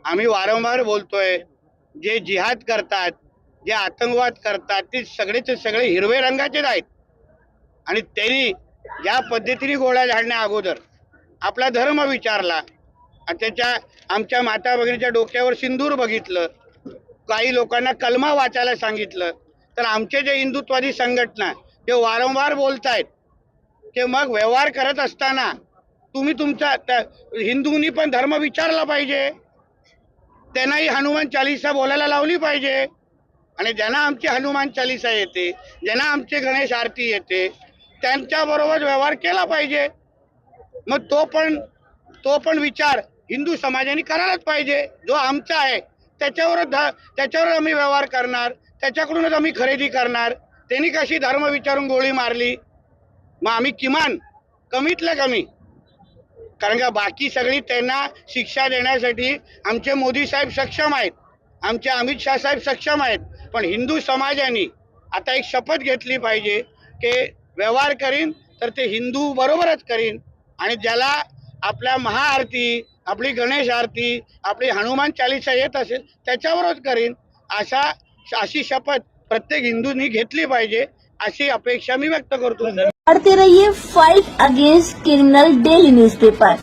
आम्ही वारंवार बोलतोय, जे जिहाद करतात, जे आतंकवाद करतात, ते सगळेचे सगळे हिरवे रंगाचेच आहेत. आणि त्यांनी ज्या पद्धतीने गोळ्या झाडण्या अगोदर आपला धर्म विचारला, त्याच्या आमच्या माता भगिनीच्या डोक्यावर सिंदूर बघितलं, काही लोकांना कलमा वाचायला सांगितलं, तर आमचे जे हिंदुत्वादी संघटना ते वारंवार बोलतायत की मग व्यवहार करत असताना तुम्ही तुमचा हिंदूंनी पण धर्म विचारला पाहिजे, त्यांनाही हनुमान चालीसा बोलायला लावली पाहिजे. आणि ज्यांना आमची हनुमान चालीसा येते, ज्यांना आमची गणेश आरती येते, त्यांच्याबरोबर व्यवहार केला पाहिजे. मग तो पण विचार हिंदू समाजाने करायलाच पाहिजे. जो आमचा आहे त्याच्यावर आम्ही व्यवहार करणार, त्याच्याकडूनच आम्ही खरेदी करणार. त्यांनी कशी धर्म विचारून गोळी मारली, मग आम्ही किमान कमीतल्या कमी, कारण का बाकी सगळी त्यांना शिक्षा देण्यासाठी आमचे मोदी साहेब सक्षम आहेत, आमचे अमित शाह साहेब सक्षम आहेत. पण हिंदू समाजाने आता एक शपथ घेतली पाहिजे की व्यवहार करीन तर ते हिंदू बरोबरच करीन, आणि ज्याला आपल्या महाआरती, आपली गणेश आरती, आपली हनुमान चालीसा येत असेल त्याच्यावरच करीन. अशी शपथ प्रत्येक हिंदूंनी घेतली पाहिजे, अशी अपेक्षा मी व्यक्त करतो. पढ़ते रहिए fight against criminal daily newspaper.